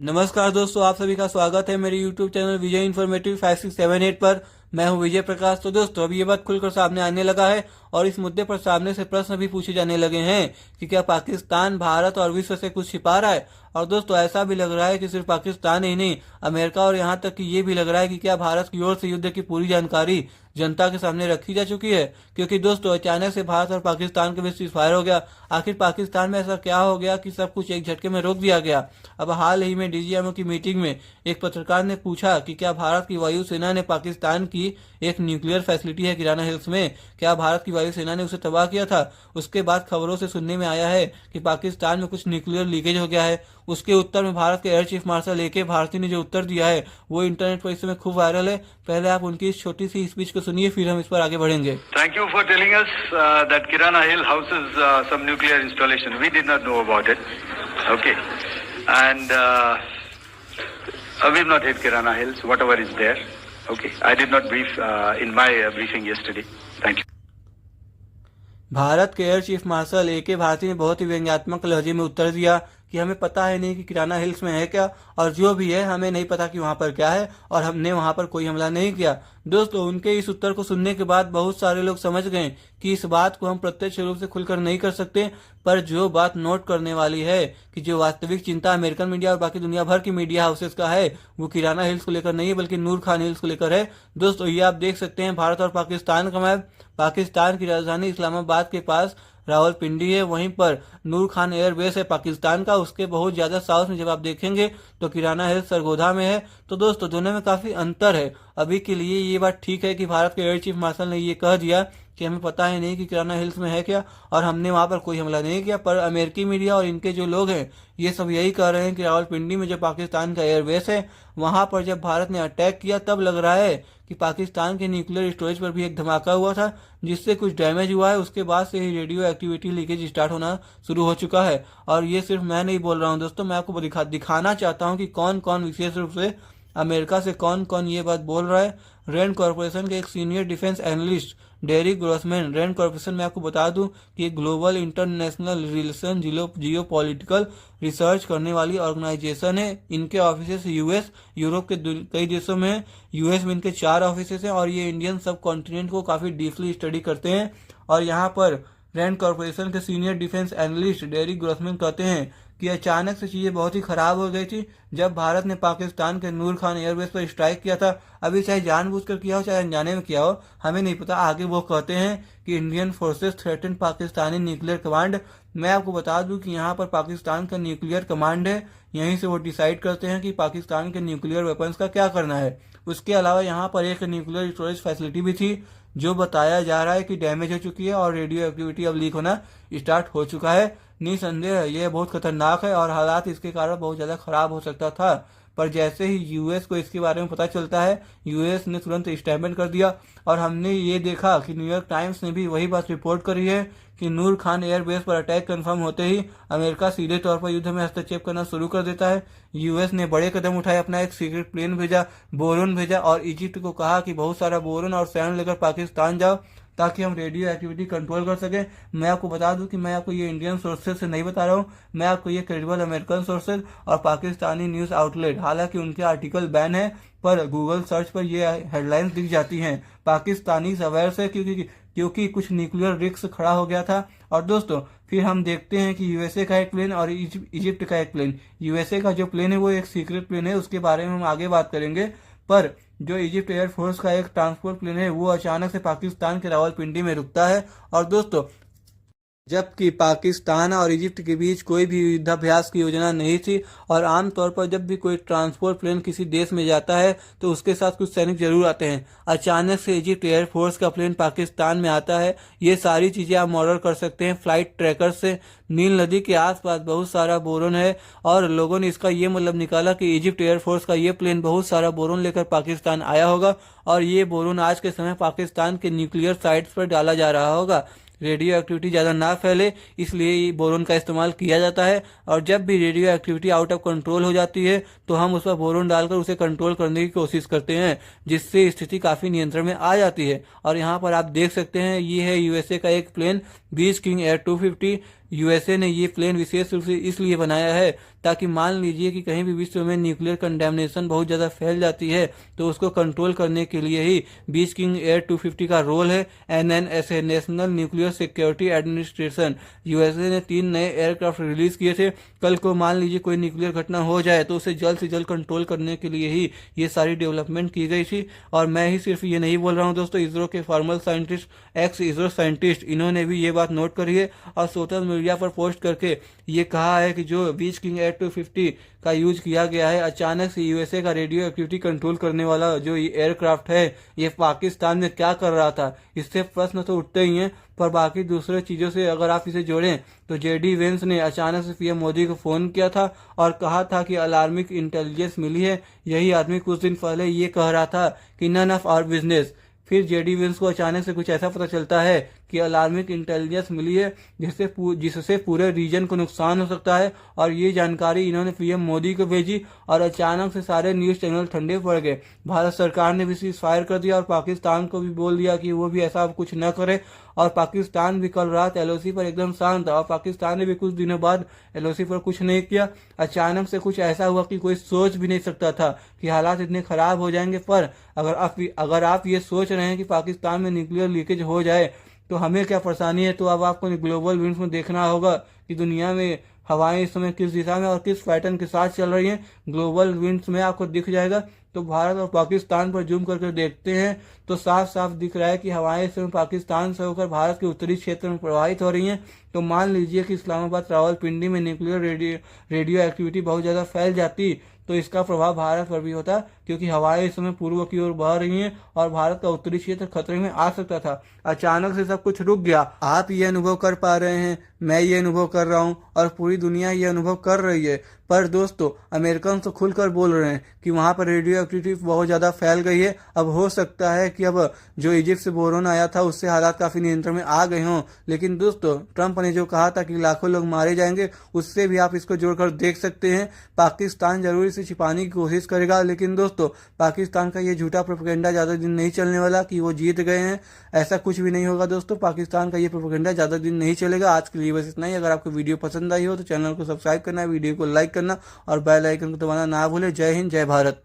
नमस्कार दोस्तों, आप सभी का स्वागत है मेरे YouTube चैनल विजय इन्फॉर्मेटिव 5678 पर। मैं हूं विजय प्रकाश। तो दोस्तों, अब ये बात खुलकर सामने आने लगा है और इस मुद्दे पर सामने से प्रश्न भी पूछे जाने लगे हैं कि क्या पाकिस्तान भारत और विश्व से कुछ छिपा रहा है। और दोस्तों, ऐसा भी लग रहा है कि सिर्फ पाकिस्तान ही नहीं, अमेरिका और यहाँ तक कि ये भी लग रहा है कि क्या भारत की ओर से युद्ध की पूरी जानकारी जनता के सामने रखी जा चुकी है। क्योंकि दोस्तों, अचानक से भारत और पाकिस्तान के बीच सीजफायर हो गया। आखिर पाकिस्तान में ऐसा क्या हो गया कि सब कुछ एक झटके में रोक दिया गया। अब हाल ही में डीजीएमओ की मीटिंग में एक पत्रकार ने पूछा कि क्या भारत की वायुसेना ने पाकिस्तान की एक न्यूक्लियर फैसिलिटी है किराना हिल्स में, क्या भारत की वायुसेना ने उसे तबाह किया था। उसके बाद खबरों से सुनने में आया है कि पाकिस्तान में कुछ न्यूक्लियर लीकेज हो गया है। उसके उत्तर में भारत के air chief marshal AK Bharti ने जो उत्तर दिया है वो इंटरनेट पर इस समय खूब वायरल है। पहले आप उनकी इस छोटी सी स्पीच को सुनिए, फिर हम इस पर आगे बढ़ेंगे। Thank you for telling us that Kirana Hill houses some nuclear installation. We did not know about it. Okay, and we've not hit Kirana Hills. Whatever is there. Okay, I did not brief in my briefing yesterday. Thank you. Bharat के air chief marshal AK Bharti ने बहुत ही व्यंग्यात्मक लहजे में उत्तर दिया कि हमें पता है नहीं कि किराना हिल्स में है क्या, और जो भी है हमें नहीं पता कि वहां पर क्या है, और हमने वहां पर कोई हमला नहीं किया। दोस्तों, उनके इस उत्तर को सुनने के बाद बहुत सारे लोग समझ गए कि इस बात को हम प्रत्यक्ष रूप से खुलकर नहीं कर सकते, पर जो बात नोट करने वाली है कि जो वास्तविक चिंता अमेरिकन मीडिया और बाकी दुनिया भर की मीडिया हाउसेस का है वो किराना हिल्स को लेकर नहीं है बल्कि नूर खान हिल्स को लेकर है। दोस्तों, ये आप देख सकते हैं भारत और पाकिस्तान का मैप। पाकिस्तान की राजधानी इस्लामाबाद के पास रावलपिंडी है, वहीं पर नूर खान एयरबेस है पाकिस्तान का। उसके बहुत ज्यादा साउथ में जब आप देखेंगे तो किराना हिल्स सरगोधा में है। तो दोस्तों, दोनों में काफी अंतर है। अभी के लिए ये बात ठीक है कि भारत के एयर चीफ मार्शल ने ये कह दिया कि हमें पता है नहीं कि किराना हिल्स में है क्या और हमने वहां पर कोई हमला नहीं किया, पर अमेरिकी मीडिया और इनके जो लोग हैं ये सब यही कह रहे हैं कि रावलपिंडी में जो पाकिस्तान का एयरबेस है वहां पर जब भारत ने अटैक किया तब लग रहा है कि पाकिस्तान के न्यूक्लियर स्टोरेज पर भी एक धमाका हुआ था जिससे कुछ डैमेज हुआ है। उसके बाद से ही रेडियो एक्टिविटी लीकेज स्टार्ट होना शुरू हो चुका है। और ये सिर्फ मैं नहीं बोल रहा हूँ दोस्तों, मैं आपको दिखाना चाहता हूँ कि कौन कौन विशेष रूप से अमेरिका से कौन कौन ये बात बोल रहा है। रैंड कॉर्पोरेशन के एक senior defence analyst Derek Grossman, Rand Corporation में आपको बता दूं कि global international relation geopolitical research करने वाली ऑर्गेनाइजेशन है। इनके ऑफिस यूएस यूरोप के कई देशों में है। यूएस में इनके 4 ऑफिस हैं और ये इंडियन सब कॉन्टिनेंट को काफी डीपली स्टडी करते हैं। और यहाँ पर रैंड कॉर्पोरेशन के senior defence analyst Derek Grossman कहते हैं कि अचानक से चीजें बहुत ही खराब हो गई थी जब भारत ने पाकिस्तान के नूर खान एयरबेस पर स्ट्राइक किया था। अभी चाहे जानबूझकर किया हो चाहे अनजाने में किया हो, हमें नहीं पता। आगे वो कहते हैं कि Indian forces threaten Pakistani nuclear command. मैं आपको बता दूं कि यहाँ पर पाकिस्तान का न्यूक्लियर कमांड है, यहीं से वो डिसाइड करते हैं कि पाकिस्तान के न्यूक्लियर वेपन्स का क्या करना है। उसके अलावा यहाँ पर एक न्यूक्लियर स्टोरेज फैसिलिटी भी थी जो बताया जा रहा है कि डैमेज हो चुकी है और रेडियो एक्टिविटी अब लीक होना स्टार्ट हो चुका है। निसंदेह यह बहुत खतरनाक है और हालात इसके कारण बहुत ज्यादा खराब हो सकता था, पर जैसे ही यूएस को इसके बारे में पता चलता है यूएस ने तुरंत स्टेटमेंट कर दिया। और हमने ये देखा कि न्यूयॉर्क टाइम्स ने भी वही बात रिपोर्ट करी है कि नूर खान एयरबेस पर अटैक कंफर्म होते ही अमेरिका सीधे तौर पर युद्ध में हस्तक्षेप करना शुरू कर देता है। यूएस ने बड़े कदम उठाए, अपना एक सीक्रेट प्लेन भेजा, बोरोन भेजा और इजिप्ट को कहा कि बहुत सारा बोरोन और सैंड लेकर पाकिस्तान जाओ ताकि हम रेडियो एक्टिविटी कंट्रोल कर सकें। मैं आपको बता दूं कि मैं आपको ये इंडियन सोर्सेज से नहीं बता रहा हूं, मैं आपको ये क्रेडिबल अमेरिकन सोर्सेज और पाकिस्तानी न्यूज आउटलेट, हालांकि उनके आर्टिकल बैन है पर गूगल सर्च पर ये हेडलाइंस दिख जाती हैं पाकिस्तानी अवेयर से, क्योंकि कुछ न्यूक्लियर रिस्क खड़ा हो गया था। और दोस्तों, फिर हम देखते हैं कि यूएसए का एक प्लेन और इजिप्ट का एक प्लेन। यूएसए का जो प्लेन है वो एक सीक्रेट प्लेन है, उसके बारे में हम आगे बात करेंगे। पर जो इजिप्ट एयरफोर्स का एक ट्रांसपोर्ट प्लेन है वो अचानक से पाकिस्तान के रावलपिंडी में रुकता है। और दोस्तों, जबकि पाकिस्तान और इजिप्ट के बीच कोई भी युद्धाभ्यास की योजना नहीं थी और आमतौर पर जब भी कोई ट्रांसपोर्ट प्लेन किसी देश में जाता है तो उसके साथ कुछ सैनिक जरूर आते हैं। अचानक से इजिप्ट एयरफोर्स का प्लेन पाकिस्तान में आता है। ये सारी चीजें आप मॉडल कर सकते हैं फ्लाइट ट्रैकर से। नील नदी के आसपास बहुत सारा बोरोन है और लोगों ने इसका ये मतलब निकाला कि इजिप्ट एयरफोर्स का ये प्लेन बहुत सारा बोरोन लेकर पाकिस्तान आया होगा और ये बोरोन आज के समय पाकिस्तान के न्यूक्लियर साइट्स पर डाला जा रहा होगा। रेडियो एक्टिविटी ज़्यादा ना फैले इसलिए बोरोन का इस्तेमाल किया जाता है। और जब भी radio activity out of control हो जाती है तो हम उस पर बोरोन डालकर उसे कंट्रोल करने की कोशिश करते हैं, जिससे स्थिति काफ़ी नियंत्रण में आ जाती है। और यहाँ पर आप देख सकते हैं ये है यूएसए का एक प्लेन बीच किंग एयर 250। यूएसए ने ये प्लेन विशेष रूप से इसलिए बनाया है ताकि मान लीजिए कि कहीं भी विश्व में न्यूक्लियर कंडेमनेशन बहुत ज़्यादा फैल जाती है तो उसको कंट्रोल करने के लिए ही बीच किंग एयर 250 का रोल है। NNSA, national nuclear security administration, USA ने 3 नए एयरक्राफ्ट रिलीज किए थे। कल को मान लीजिए कोई न्यूक्लियर घटना हो जाए तो उसे जल्द से जल्द कंट्रोल करने के लिए ही ये सारी डेवलपमेंट की गई थी। और मैं ही सिर्फ ये नहीं बोल रहा हूँ दोस्तों, इसरो के formal scientist, x ISRO scientist, इन्होंने भी ये बात नोट करी है और सोशल मीडिया पर पोस्ट करके ये कहा है कि जो बीच किंग एयर 250 का यूज किया गया है, अचानक से यूएसए का रेडियो एक्टिविटी कंट्रोल करने वाला जो ये एयरक्राफ्ट है ये पाकिस्तान में क्या कर रहा था। इससे प्रश्न तो उठते ही हैं, पर बाकी दूसरे चीज़ों से अगर आप इसे जोड़ें तो जेडी वेंस ने अचानक से पीएम मोदी को फ़ोन किया था और कहा था कि अलार्मिंग इंटेलिजेंस मिली है। यही आदमी कुछ दिन पहले ये कह रहा था कि नन ऑफ आवर बिजनेस। फिर जेडी वेंस को अचानक से कुछ ऐसा पता चलता है कि अलार्मिंग इंटेलिजेंस मिली है जिससे पूरे रीजन को नुकसान हो सकता है, और ये जानकारी इन्होंने पीएम मोदी को भेजी और अचानक से सारे न्यूज़ चैनल ठंडे पड़ गए। भारत सरकार ने भी सीज फायर कर दिया और पाकिस्तान को भी बोल दिया कि वो भी ऐसा कुछ न करे। और पाकिस्तान भी कल रात एलओसी पर एकदम शांत था और पाकिस्तान ने भी कुछ दिनों बाद एलओसी पर कुछ नहीं किया। अचानक से कुछ ऐसा हुआ कि कोई सोच भी नहीं सकता था कि हालात इतने खराब हो जाएंगे। पर अगर आप ये सोच रहे हैं कि पाकिस्तान में न्यूक्लियर लीकेज हो जाए तो हमें क्या परेशानी है, तो अब आपको ग्लोबल विंड्स में देखना होगा कि दुनिया में हवाएं इस समय किस दिशा में और किस पैटर्न के साथ चल रही हैं। ग्लोबल विंड्स में आपको दिख जाएगा। तो भारत और पाकिस्तान पर जूम करके देखते हैं तो साफ साफ दिख रहा है कि हवाएं इस समय पाकिस्तान से होकर भारत के उत्तरी क्षेत्र में प्रवाहित हो रही हैं। तो मान लीजिए कि इस्लामाबाद, रावलपिंडी में न्यूक्लियर रेडियो एक्टिविटी बहुत ज़्यादा फैल जाती तो इसका प्रभाव भारत पर भी होता, क्योंकि हवाएं इस समय पूर्व की ओर बह रही हैं और भारत का उत्तरी क्षेत्र खतरे में आ सकता था। अचानक से सब कुछ रुक गया। आप ये अनुभव कर पा रहे हैं, मैं ये अनुभव कर रहा हूँ और पूरी दुनिया ये अनुभव कर रही है। पर दोस्तों, अमेरिकन तो खुलकर बोल रहे हैं कि वहाँ पर रेडियो एक्टिविटी बहुत ज़्यादा फैल गई है। अब हो सकता है कि अब जो इजिप्ट से बोरोन आया था उससे हालात काफ़ी नियंत्रण में आ गए हों। लेकिन दोस्तों, ट्रंप ने जो कहा था कि लाखों लोग मारे जाएंगे, उससे भी आप इसको जोड़कर देख सकते हैं। पाकिस्तान जरूर इसे छिपाने की कोशिश करेगा, लेकिन दोस्तों पाकिस्तान का ये झूठा प्रोपेगेंडा ज़्यादा दिन नहीं चलने वाला कि वो जीत गए हैं। ऐसा कुछ भी नहीं होगा दोस्तों, पाकिस्तान का ये प्रोपेगेंडा ज़्यादा दिन नहीं चलेगा। आज के लिए बस इतना ही। अगर आपको वीडियो पसंद आई हो तो चैनल को सब्सक्राइब करना, वीडियो को लाइक करना और बेल आइकन को दबाना ना भूलें। जय हिंद, जय भारत।